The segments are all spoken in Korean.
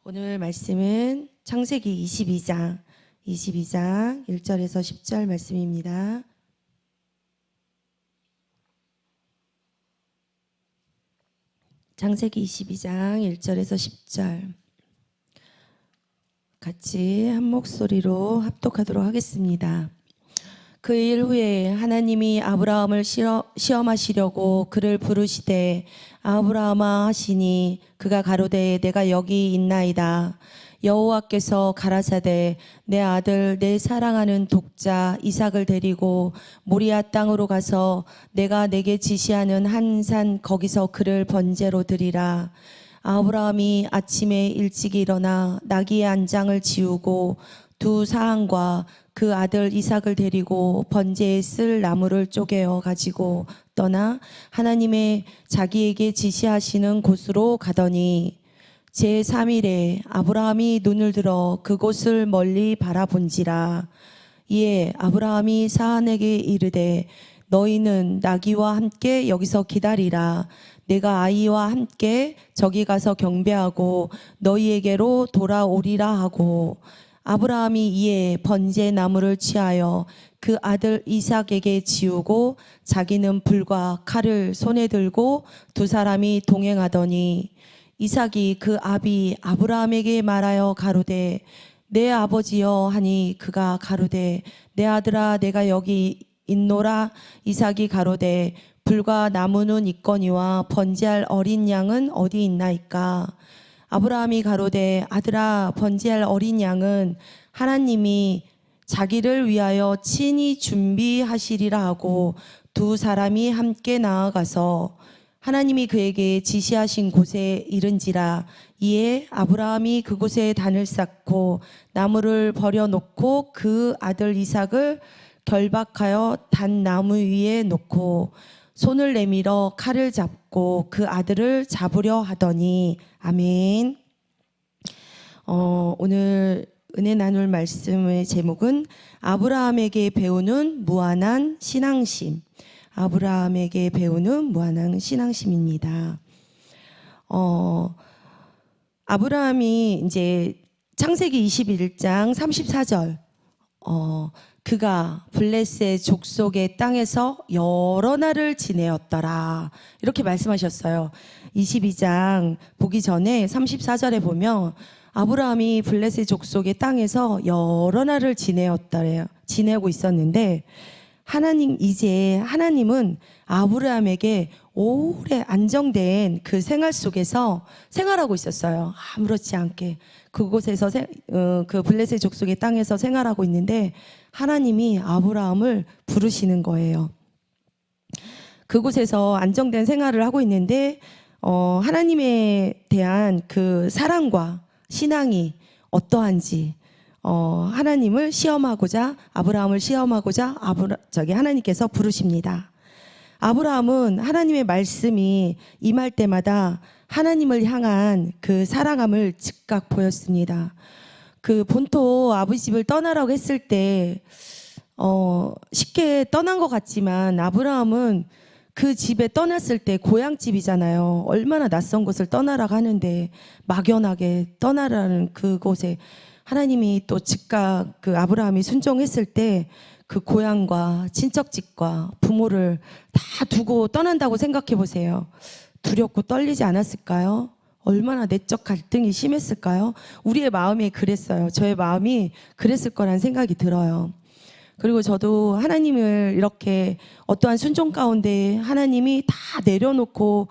오늘 말씀은 창세기 22장 1절에서 10절 말씀입니다. 창세기 22장 1절에서 10절 같이 한 목소리로 합독하도록 하겠습니다. 그 일 후에 하나님이 아브라함을 시험하시려고 그를 부르시되 아브라함아 하시니 그가 가로되 내가 여기 있나이다. 여호와께서 가라사대 내 아들 내 사랑하는 독자 이삭을 데리고 모리아 땅으로 가서 내가 내게 지시하는 한 산 거기서 그를 번제로 드리라. 아브라함이 아침에 일찍 일어나 나귀의 안장을 지우고 두 사항과 그 아들 이삭을 데리고 번제에 쓸 나무를 쪼개어 가지고 떠나 하나님의 자기에게 지시하시는 곳으로 가더니 제3일에 아브라함이 눈을 들어 그곳을 멀리 바라본지라. 이에 아브라함이 사안에게 이르되 너희는 나귀와 함께 여기서 기다리라. 내가 아이와 함께 저기 가서 경배하고 너희에게로 돌아오리라 하고 아브라함이 이에 번제 나무를 취하여 그 아들 이삭에게 지우고 자기는 불과 칼을 손에 들고 두 사람이 동행하더니 이삭이 그 아비 아브라함에게 말하여 가로되 내 아버지여 하니 그가 가로되 내 아들아 내가 여기 있노라. 이삭이 가로되 불과 나무는 있거니와 번제할 어린 양은 어디 있나이까. 아브라함이 가로되 아들아 번제할 어린 양은 하나님이 자기를 위하여 친히 준비하시리라 하고 두 사람이 함께 나아가서 하나님이 그에게 지시하신 곳에 이른지라. 이에 아브라함이 그곳에 단을 쌓고 나무를 버려놓고 그 아들 이삭을 결박하여 단 나무 위에 놓고 손을 내밀어 칼을 잡고 그 아들을 잡으려 하더니 아멘. 오늘 은혜 나눌 말씀의 제목은 아브라함에게 배우는 무한한 신앙심. 아브라함에게 배우는 무한한 신앙심입니다. 아브라함이 이제 창세기 21장 34절 그가 블레셋 족속의 땅에서 여러 날을 지내었더라 이렇게 말씀하셨어요. 22장 보기 전에 34절에 보면 아브라함이 블레셋 족속의 땅에서 여러 날을 지내고 있었는데 하나님은 아브라함에게 오래 안정된 그 생활 속에서 생활하고 있었어요. 아무렇지 않게 그곳에서 그 블레셋 족속의 땅에서 생활하고 있는데 하나님이 아브라함을 부르시는 거예요. 그곳에서 안정된 생활을 하고 있는데 하나님에 대한 그 사랑과 신앙이 어떠한지 하나님을 시험하고자 아브라함을 시험하고자 하나님께서 부르십니다. 아브라함은 하나님의 말씀이 임할 때마다 하나님을 향한 그 사랑함을 즉각 보였습니다. 그 본토 아버지 집을 떠나라고 했을 때 쉽게 떠난 것 같지만 아브라함은 그 집에 떠났을 때 고향집이잖아요. 얼마나 낯선 곳을 떠나라고 하는데 막연하게 떠나라는 그곳에 하나님이 또 즉각 그 아브라함이 순종했을 때 그 고향과 친척집과 부모를 다 두고 떠난다고 생각해 보세요. 두렵고 떨리지 않았을까요? 얼마나 내적 갈등이 심했을까요? 우리의 마음이 그랬어요. 저의 마음이 그랬을 거란 생각이 들어요. 그리고 저도 하나님을 이렇게 어떠한 순종 가운데 하나님이 다 내려놓고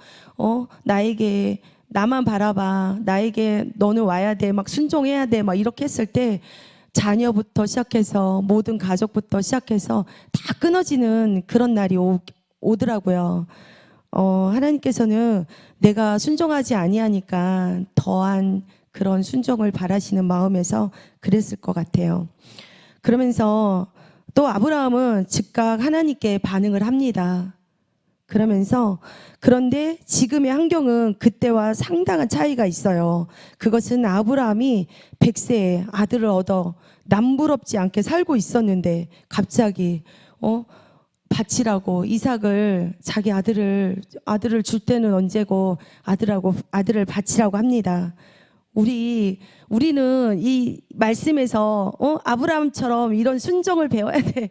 나에게 나만 바라봐. 나에게 너는 와야 돼. 막 순종해야 돼. 막 이렇게 했을 때 자녀부터 시작해서 모든 가족부터 시작해서 다 끊어지는 그런 날이 오더라고요. 하나님께서는 내가 순종하지 아니하니까 더한 그런 순종을 바라시는 마음에서 그랬을 것 같아요. 그러면서 또 아브라함은 즉각 하나님께 반응을 합니다. 그런데 지금의 환경은 그때와 상당한 차이가 있어요. 그것은 아브라함이 100세에 아들을 얻어 남부럽지 않게 살고 있었는데 갑자기 바치라고 이삭을 자기 아들을 줄 때는 언제고 아들을 바치라고 합니다. 우리는 이 말씀에서 아브라함처럼 이런 순종을 배워야 돼.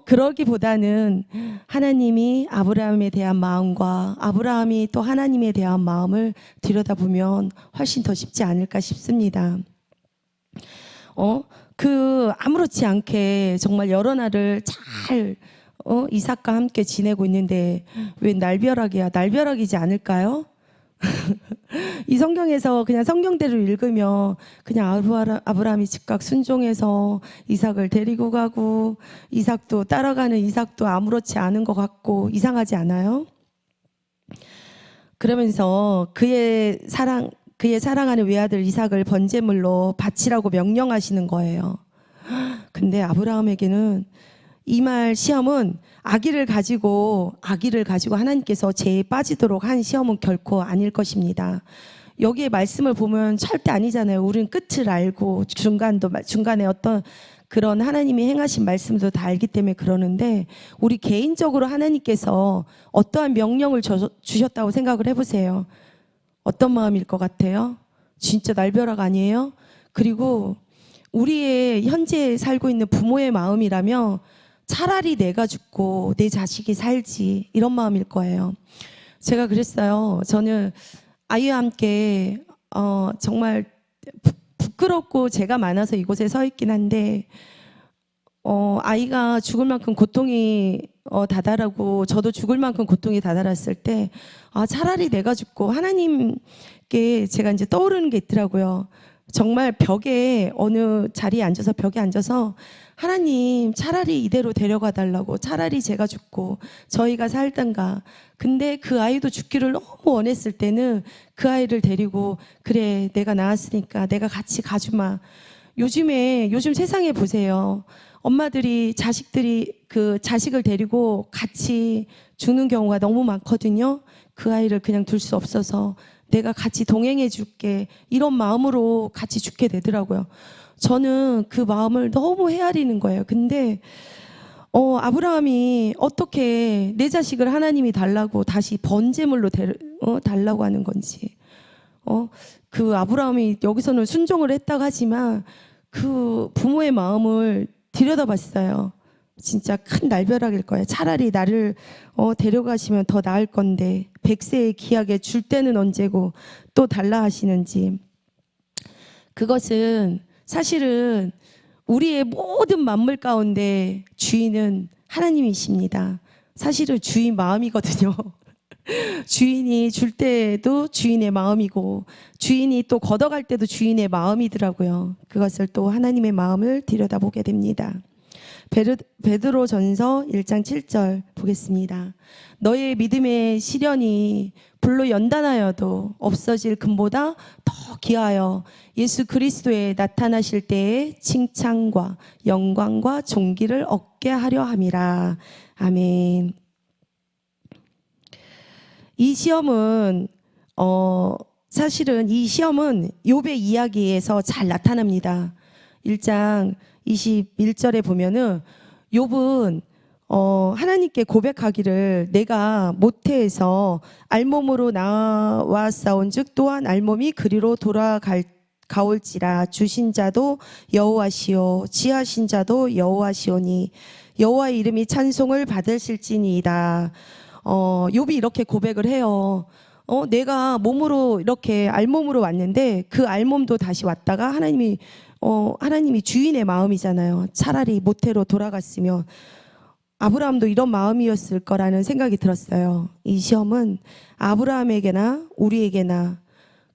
그러기보다는 하나님이 아브라함에 대한 마음과 아브라함이 또 하나님에 대한 마음을 들여다보면 훨씬 더 쉽지 않을까 싶습니다. 아무렇지 않게 정말 여러 날을 잘 이삭과 함께 지내고 있는데 왜 날벼락이야? 날벼락이지 않을까요? 이 성경에서 그냥 성경대로 읽으면 그냥 아브라함이 즉각 순종해서 이삭을 데리고 가고 이삭도 따라가는 이삭도 아무렇지 않은 것 같고 이상하지 않아요? 그러면서 그의 사랑하는 외아들 이삭을 번제물로 바치라고 명령하시는 거예요. 근데 아브라함에게는 이 말 시험은 아기를 가지고 하나님께서 죄에 빠지도록 한 시험은 결코 아닐 것입니다. 여기에 말씀을 보면 절대 아니잖아요. 우리는 끝을 알고 중간에 어떤 그런 하나님이 행하신 말씀도 다 알기 때문에 그러는데 우리 개인적으로 하나님께서 어떠한 명령을 주셨다고 생각을 해보세요. 어떤 마음일 것 같아요? 진짜 날벼락 아니에요? 그리고 우리의 현재 살고 있는 부모의 마음이라면 차라리 내가 죽고 내 자식이 살지 이런 마음일 거예요. 제가 그랬어요. 저는 아이와 함께 정말 부끄럽고 죄가 많아서 이곳에 서 있긴 한데 아이가 죽을 만큼 고통이 다다르고 저도 죽을 만큼 고통이 다다랐을 때 차라리 내가 죽고 하나님께 제가 이제 떠오르는 게 있더라고요. 정말 벽에 어느 자리에 앉아서 벽에 앉아서 하나님 차라리 이대로 데려가 달라고 차라리 제가 죽고 저희가 살던가 근데 그 아이도 죽기를 너무 원했을 때는 그 아이를 데리고 그래 내가 낳았으니까 내가 같이 가주마. 요즘 세상에 보세요. 엄마들이 그 자식을 데리고 같이 죽는 경우가 너무 많거든요. 그 아이를 그냥 둘 수 없어서 내가 같이 동행해 줄게 이런 마음으로 같이 죽게 되더라고요. 저는 그 마음을 너무 헤아리는 거예요. 근데 아브라함이 어떻게 내 자식을 하나님이 달라고 다시 번제물로 달라고 하는 건지 그 아브라함이 여기서는 순종을 했다고 하지만 그 부모의 마음을 들여다봤어요. 진짜 큰 날벼락일 거예요. 차라리 나를 데려가시면 더 나을 건데 100세의 기약에 줄 때는 언제고 또 달라 하시는지. 그것은 사실은 우리의 모든 만물 가운데 주인은 하나님이십니다. 사실은 주인 마음이거든요. 주인이 줄 때도 주인의 마음이고 주인이 또 걷어갈 때도 주인의 마음이더라고요. 그것을 또 하나님의 마음을 들여다보게 됩니다. 베드로전서 1장 7절 보겠습니다. 너의 믿음의 시련이 불로 연단하여도 없어질 금보다 더 귀하여 예수 그리스도에 나타나실 때의 칭찬과 영광과 존귀를 얻게 하려 함이라. 아멘. 이 시험은 사실은 이 시험은 욥의 이야기에서 잘 나타납니다. 1장 21절에 보면은 욥은 하나님께 고백하기를 내가 모태에서 알몸으로 나왔사온즉 또한 알몸이 그리로 돌아가올지라 주신 자도 여호와시오 지하신 자도 여호와시오니 여호와의 이름이 찬송을 받으실지니이다. 욥이 이렇게 고백을 해요. 내가 몸으로 이렇게 알몸으로 왔는데 그 알몸도 다시 왔다가 하나님이 주인의 마음이잖아요. 차라리 모태로 돌아갔으면 아브라함도 이런 마음이었을 거라는 생각이 들었어요. 이 시험은 아브라함에게나 우리에게나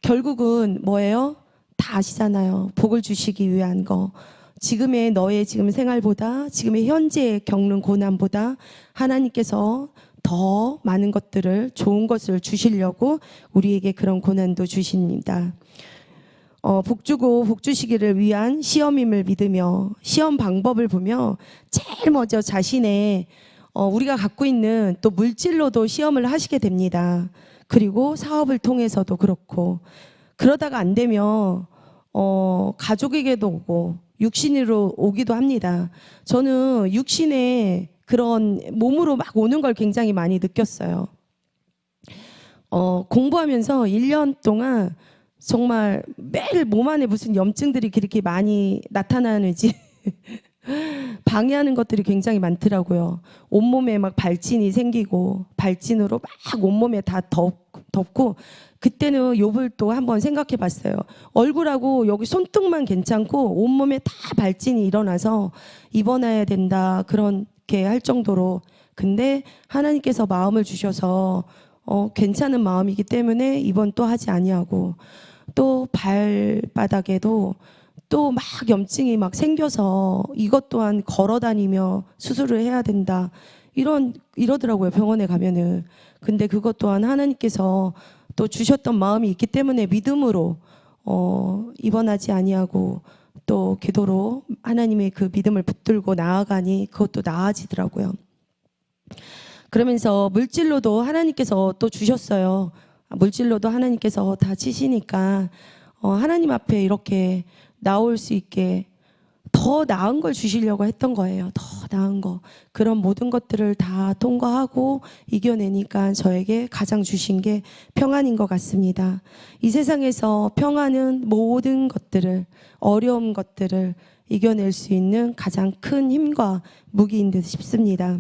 결국은 뭐예요? 다 아시잖아요. 복을 주시기 위한 거. 지금의 너의 지금 생활보다 지금의 현재 겪는 고난보다 하나님께서 더 많은 것들을 좋은 것을 주시려고 우리에게 그런 고난도 주십니다. 복주고 복주시기를 위한 시험임을 믿으며 시험 방법을 보며 제일 먼저 자신의 우리가 갖고 있는 또 물질로도 시험을 하시게 됩니다. 그리고 사업을 통해서도 그렇고 그러다가 안 되면 가족에게도 오고 육신으로 오기도 합니다. 저는 육신의 그런 몸으로 막 오는 걸 굉장히 많이 느꼈어요. 공부하면서 1년 동안 정말 매일 몸 안에 무슨 염증들이 그렇게 많이 나타나는지 방해하는 것들이 굉장히 많더라고요. 온몸에 막 발진이 생기고 발진으로 막 온몸에 다 덮고 그때는 욥을 또 한번 생각해 봤어요. 얼굴하고 여기 손등만 괜찮고 온몸에 다 발진이 일어나서 입원해야 된다 그렇게 할 정도로. 근데 하나님께서 마음을 주셔서 괜찮은 마음이기 때문에 입원 또 하지 아니하고 또 발바닥에도 또 막 염증이 막 생겨서 이것 또한 걸어 다니며 수술을 해야 된다. 이러더라고요. 병원에 가면은. 근데 그것 또한 하나님께서 또 주셨던 마음이 있기 때문에 믿음으로 입원하지 아니하고 또 기도로 하나님의 그 믿음을 붙들고 나아가니 그것도 나아지더라고요. 그러면서 물질로도 하나님께서 또 주셨어요. 물질로도 하나님께서 다 치시니까 하나님 앞에 이렇게 나올 수 있게 더 나은 걸 주시려고 했던 거예요. 더 나은 거. 그런 모든 것들을 다 통과하고 이겨내니까 저에게 가장 주신 게 평안인 것 같습니다. 이 세상에서 평안은 모든 것들을, 어려운 것들을 이겨낼 수 있는 가장 큰 힘과 무기인 듯 싶습니다.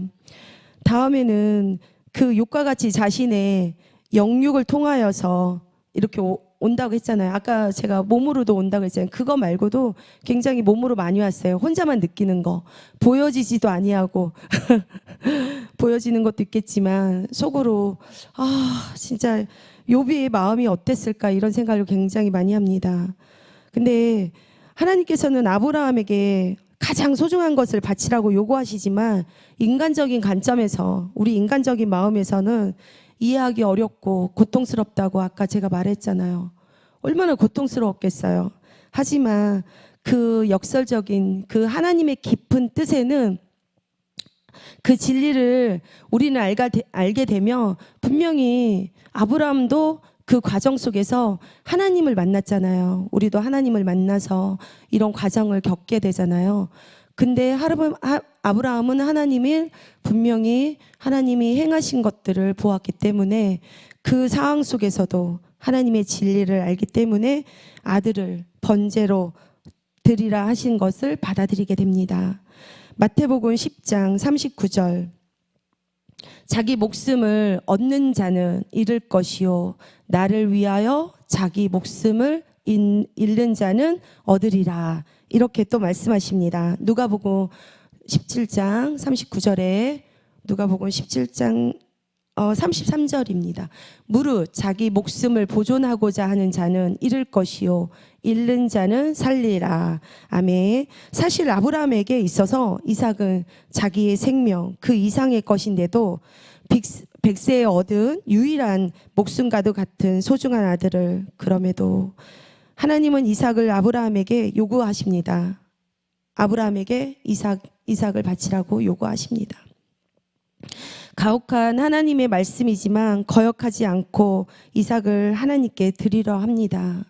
다음에는 그 욕과 같이 자신의 영육을 통하여서 이렇게 온다고 했잖아요. 아까 제가 몸으로도 온다고 했잖아요. 그거 말고도 굉장히 몸으로 많이 왔어요. 혼자만 느끼는 거. 보여지지도 아니하고 보여지는 것도 있겠지만 속으로 진짜 욥의 마음이 어땠을까 이런 생각을 굉장히 많이 합니다. 근데 하나님께서는 아브라함에게 가장 소중한 것을 바치라고 요구하시지만 인간적인 관점에서 우리 인간적인 마음에서는 이해하기 어렵고 고통스럽다고 아까 제가 말했잖아요. 얼마나 고통스러웠겠어요. 하지만 그 역설적인 그 하나님의 깊은 뜻에는 그 진리를 우리는 알게 되면 분명히 아브라함도 그 과정 속에서 하나님을 만났잖아요. 우리도 하나님을 만나서 이런 과정을 겪게 되잖아요. 근데 아브라함은 하나님이 분명히 하나님이 행하신 것들을 보았기 때문에 그 상황 속에서도 하나님의 진리를 알기 때문에 아들을 번제로 드리라 하신 것을 받아들이게 됩니다. 마태복음 10장 39절 자기 목숨을 얻는 자는 잃을 것이요 나를 위하여 자기 목숨을 잃는 자는 얻으리라. 이렇게 또 말씀하십니다. 누가복음 17장 39절에 누가복음 17장 33절입니다. 무릇 자기 목숨을 보존하고자 하는 자는 잃을 것이요 잃는 자는 살리라. 아멘. 사실 아브라함에게 있어서 이삭은 자기의 생명 그 이상의 것인데도 백세에 얻은 유일한 목숨과도 같은 소중한 아들을 그럼에도 하나님은 이삭을 아브라함에게 요구하십니다. 아브라함에게 이삭을 바치라고 요구하십니다. 가혹한 하나님의 말씀이지만 거역하지 않고 이삭을 하나님께 드리려 합니다.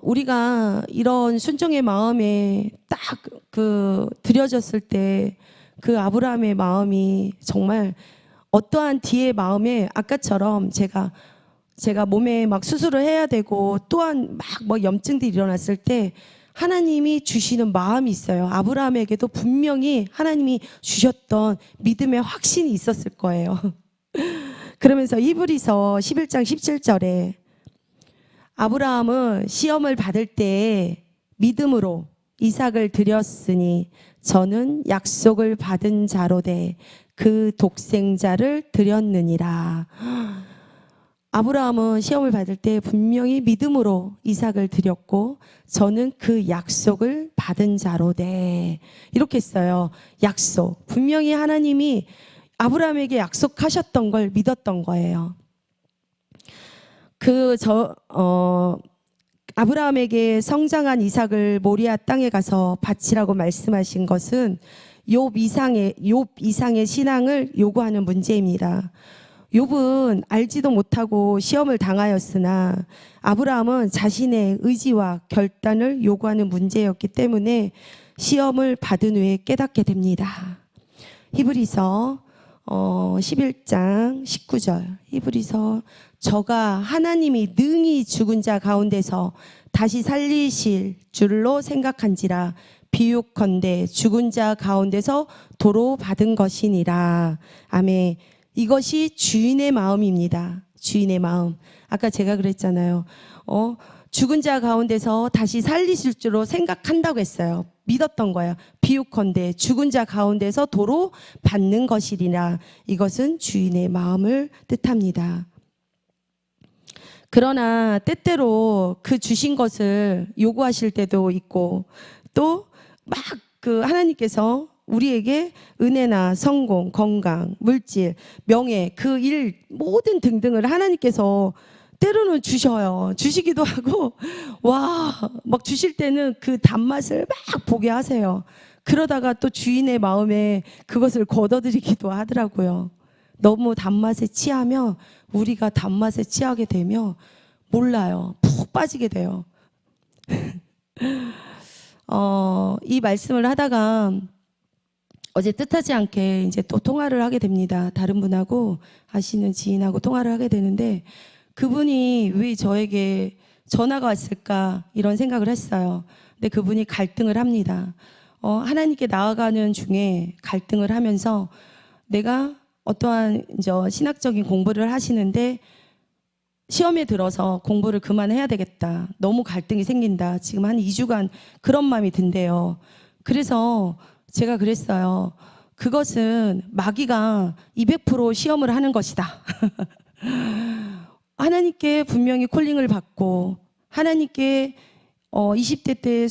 우리가 이런 순종의 마음에 딱 드려졌을 때 그 아브라함의 마음이 정말 어떠한 뒤의 마음에 아까처럼 제가 몸에 막 수술을 해야 되고 또한 막 염증들이 일어났을 때 하나님이 주시는 마음이 있어요. 아브라함에게도 분명히 하나님이 주셨던 믿음의 확신이 있었을 거예요. 그러면서 히브리서 11장 17절에 아브라함은 시험을 받을 때 믿음으로 이삭을 드렸으니 저는 약속을 받은 자로되 그 독생자를 드렸느니라. 아브라함은 시험을 받을 때 분명히 믿음으로 이삭을 드렸고 저는 그 약속을 받은 자로되 이렇게 했어요. 약속. 분명히 하나님이 아브라함에게 약속하셨던 걸 믿었던 거예요. 아브라함에게 성장한 이삭을 모리아 땅에 가서 바치라고 말씀하신 것은 욥 이상의 신앙을 요구하는 문제입니다. 욥은 알지도 못하고 시험을 당하였으나 아브라함은 자신의 의지와 결단을 요구하는 문제였기 때문에 시험을 받은 후에 깨닫게 됩니다. 히브리서 11장 19절 히브리서 저가 하나님이 능히 죽은 자 가운데서 다시 살리실 줄로 생각한지라. 비유컨대 죽은 자 가운데서 도로 받은 것이니라. 아멘. 이것이 주인의 마음입니다. 주인의 마음. 아까 제가 그랬잖아요. 죽은 자 가운데서 다시 살리실 줄로 생각한다고 했어요. 믿었던 거예요. 비유컨대 죽은 자 가운데서 도로 받는 것이리라. 이것은 주인의 마음을 뜻합니다. 그러나 때때로 그 주신 것을 요구하실 때도 있고, 또 막 그 하나님께서 우리에게 은혜나 성공, 건강, 물질, 명예, 그 일 모든 등등을 하나님께서 때로는 주셔요. 주시기도 하고, 와, 막 주실 때는 그 단맛을 막 보게 하세요. 그러다가 또 주인의 마음에 그것을 거둬들이기도 하더라고요. 너무 단맛에 취하면, 우리가 단맛에 취하게 되면 몰라요. 푹 빠지게 돼요. 이 말씀을 하다가 어제 뜻하지 않게 이제 또 통화를 하게 됩니다. 다른 분하고, 아시는 지인하고 통화를 하게 되는데, 그분이 왜 저에게 전화가 왔을까 이런 생각을 했어요. 근데 그분이 갈등을 합니다. 하나님께 나아가는 중에 갈등을 하면서 내가 어떠한 이제 신학적인 공부를 하시는데 시험에 들어서 공부를 그만해야 되겠다. 너무 갈등이 생긴다. 지금 한 2주간 그런 마음이 든대요. 그래서 제가 그랬어요. 그것은 마귀가 200% 시험을 하는 것이다. 하나님께 분명히 콜링을 받고 하나님께 20대 때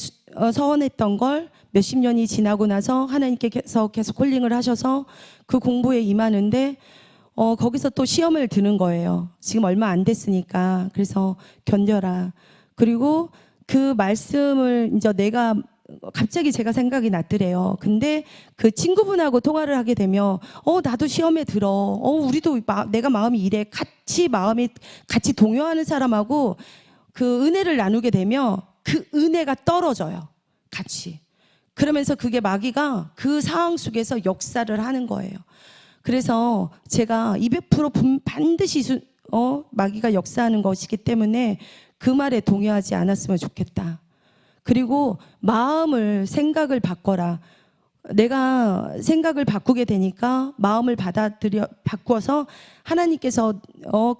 서원했던 걸 몇십 년이 지나고 나서 하나님께서 계속 콜링을 하셔서 그 공부에 임하는데 거기서 또 시험을 드는 거예요. 지금 얼마 안 됐으니까. 그래서 견뎌라. 그리고 그 말씀을 이제 내가 갑자기 제가 생각이 났더래요. 근데 그 친구분하고 통화를 하게 되면 나도 시험에 들어. 우리도 내가 마음이 이래. 마음이 같이 동요하는 사람하고 그 은혜를 나누게 되면 그 은혜가 떨어져요. 같이. 그러면서 그게 마귀가 그 상황 속에서 역사를 하는 거예요. 그래서 제가 200% 반드시 마귀가 역사하는 것이기 때문에 그 말에 동요하지 않았으면 좋겠다. 그리고 생각을 바꿔라. 내가 생각을 바꾸게 되니까 마음을 바꾸어서 하나님께서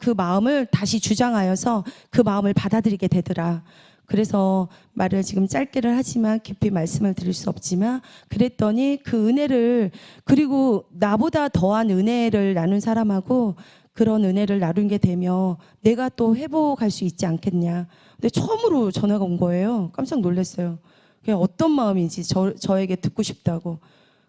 그 마음을 다시 주장하여서 그 마음을 받아들이게 되더라. 그래서 말을 지금 짧게를 하지만 깊이 말씀을 드릴 수 없지만 그랬더니 그 은혜를, 그리고 나보다 더한 은혜를 나눈 사람하고 그런 은혜를 나누게 되면 내가 또 회복할 수 있지 않겠냐. 근데 처음으로 전화가 온 거예요. 깜짝 놀랐어요. 그냥 어떤 마음인지 저에게 듣고 싶다고.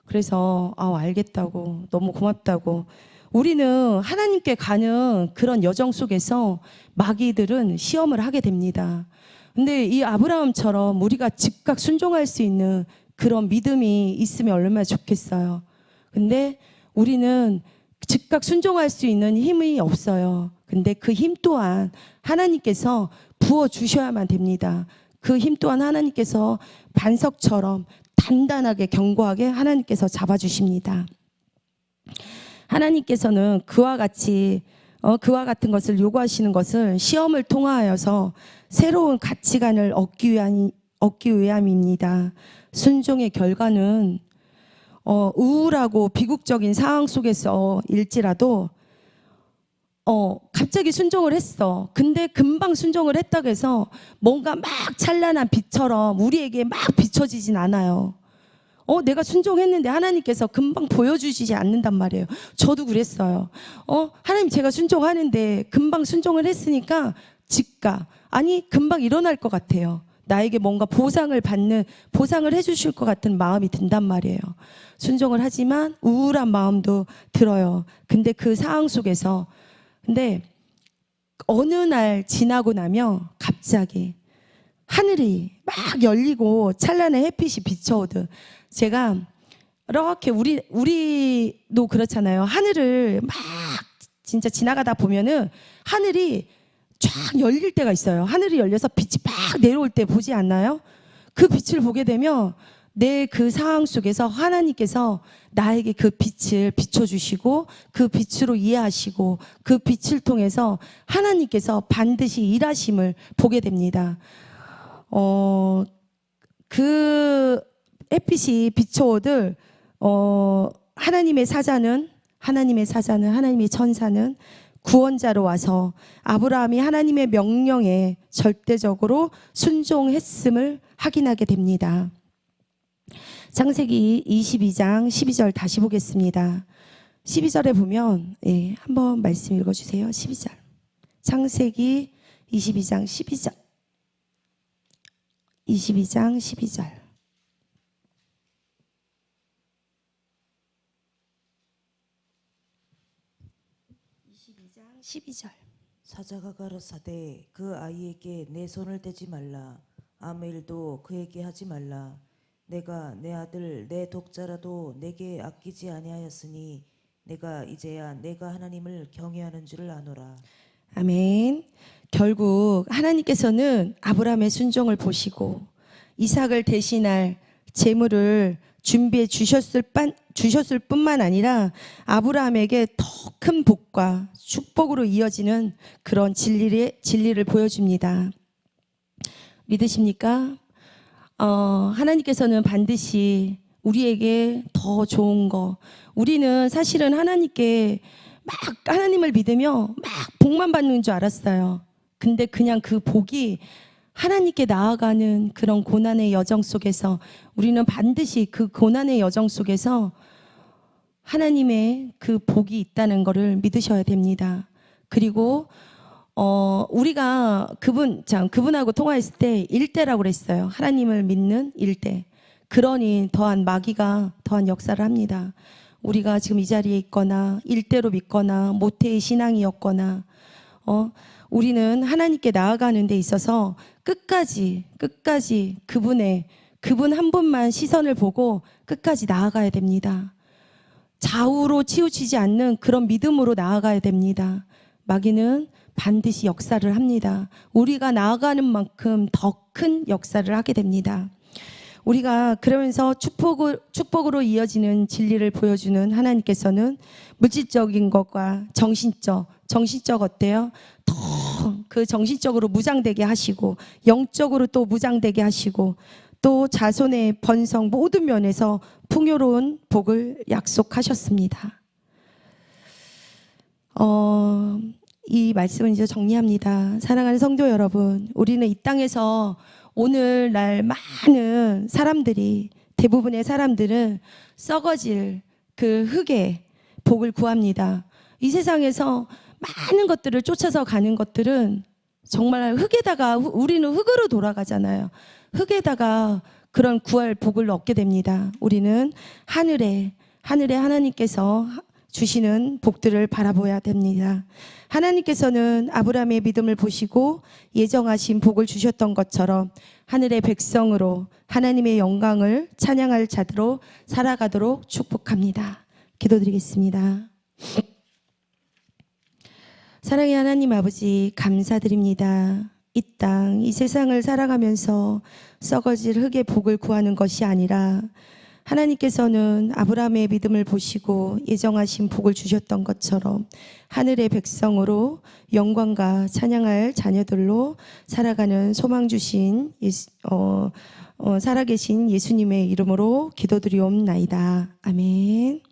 그래서 알겠다고, 너무 고맙다고. 우리는 하나님께 가는 그런 여정 속에서 마귀들은 시험을 하게 됩니다. 근데 이 아브라함처럼 우리가 즉각 순종할 수 있는 그런 믿음이 있으면 얼마나 좋겠어요. 근데 우리는 즉각 순종할 수 있는 힘이 없어요. 근데 그 힘 또한 하나님께서 부어주셔야만 됩니다. 그 힘 또한 하나님께서 반석처럼 단단하게 견고하게 하나님께서 잡아주십니다. 하나님께서는 그와 같은 것을 요구하시는 것을 시험을 통하여서 새로운 가치관을 얻기 위함입니다. 순종의 결과는 우울하고 비극적인 상황 속에서 일지라도 갑자기 순종을 했어. 근데 금방 순종을 했다고 해서 뭔가 막 찬란한 빛처럼 우리에게 막 비춰지진 않아요. 내가 순종했는데 하나님께서 금방 보여주시지 않는단 말이에요. 저도 그랬어요. 하나님, 제가 순종하는데 금방 순종을 했으니까 금방 일어날 것 같아요. 나에게 뭔가 보상을 해주실 것 같은 마음이 든단 말이에요. 순종을 하지만 우울한 마음도 들어요. 근데 그 상황 속에서, 근데 어느 날 지나고 나면 갑자기 하늘이 막 열리고 찬란한 햇빛이 비춰오듯, 제가 이렇게 우리도 그렇잖아요. 하늘을 막 진짜 지나가다 보면은 하늘이 쫙 열릴 때가 있어요. 하늘이 열려서 빛이 막 내려올 때 보지 않나요? 그 빛을 보게 되면 내 그 상황 속에서 하나님께서 나에게 그 빛을 비춰주시고 그 빛으로 이해하시고 그 빛을 통해서 하나님께서 반드시 일하심을 보게 됩니다. 그 햇빛이 비춰오들 하나님의 사자는 하나님의 천사는 구원자로 와서 아브라함이 하나님의 명령에 절대적으로 순종했음을 확인하게 됩니다. 창세기 22장 12절 다시 보겠습니다. 12절에 보면 한번 말씀 읽어주세요. 12절. 창세기 22장 12절. 22장 12절. 22장 12절. 사자가 가로사대 그 아이에게 내 손을 대지 말라. 아무 일도 그에게 하지 말라. 내가 내 아들 내 독자라도 내게 아끼지 아니하였으니 내가 이제야 내가 하나님을 경외하는 줄을 아노라. 아멘. 결국 하나님께서는 아브라함의 순종을 보시고 이삭을 대신할 제물을 준비해 주셨을 뿐만 아니라 아브라함에게 더 큰 복과 축복으로 이어지는 그런 진리를 보여줍니다. 믿으십니까? 하나님께서는 반드시 우리에게 더 좋은 거, 우리는 사실은 하나님께 막 하나님을 믿으며 막 복만 받는 줄 알았어요. 근데 그냥 그 복이 하나님께 나아가는 그런 고난의 여정 속에서 우리는 반드시 그 고난의 여정 속에서 하나님의 그 복이 있다는 것을 믿으셔야 됩니다. 그리고 우리가 그분하고 통화했을 때 일대라고 그랬어요. 하나님을 믿는 일대. 그러니 더한 마귀가 더한 역사를 합니다. 우리가 지금 이 자리에 있거나 일대로 믿거나 모태의 신앙이었거나 우리는 하나님께 나아가는 데 있어서 끝까지 그분 한 분만 시선을 보고 끝까지 나아가야 됩니다. 좌우로 치우치지 않는 그런 믿음으로 나아가야 됩니다. 마귀는 반드시 역사를 합니다. 우리가 나아가는 만큼 더 큰 역사를 하게 됩니다. 우리가 그러면서 축복으로 이어지는 진리를 보여주는 하나님께서는 물질적인 것과 정신적 어때요? 더 그 정신적으로 무장되게 하시고 영적으로 또 무장되게 하시고 또 자손의 번성 모든 면에서 풍요로운 복을 약속하셨습니다. 이 말씀을 이제 정리합니다. 사랑하는 성도 여러분, 우리는 이 땅에서 오늘날 많은 사람들이, 대부분의 사람들은 썩어질 그 흙의 복을 구합니다. 이 세상에서 많은 것들을 쫓아서 가는 것들은 정말 흙에다가, 우리는 흙으로 돌아가잖아요. 흙에다가 그런 구할 복을 얻게 됩니다. 우리는 하늘에 하나님께서 주시는 복들을 바라보아야 됩니다. 하나님께서는 아브라함의 믿음을 보시고 예정하신 복을 주셨던 것처럼 하늘의 백성으로 하나님의 영광을 찬양할 자들로 살아가도록 축복합니다. 기도드리겠습니다. 사랑의 하나님 아버지, 감사드립니다. 이 땅, 이 세상을 살아가면서 썩어질 흙의 복을 구하는 것이 아니라 하나님께서는 아브라함의 믿음을 보시고 예정하신 복을 주셨던 것처럼 하늘의 백성으로 영광과 찬양할 자녀들로 살아가는 소망 주신 살아계신 예수님의 이름으로 기도드리옵나이다. 아멘.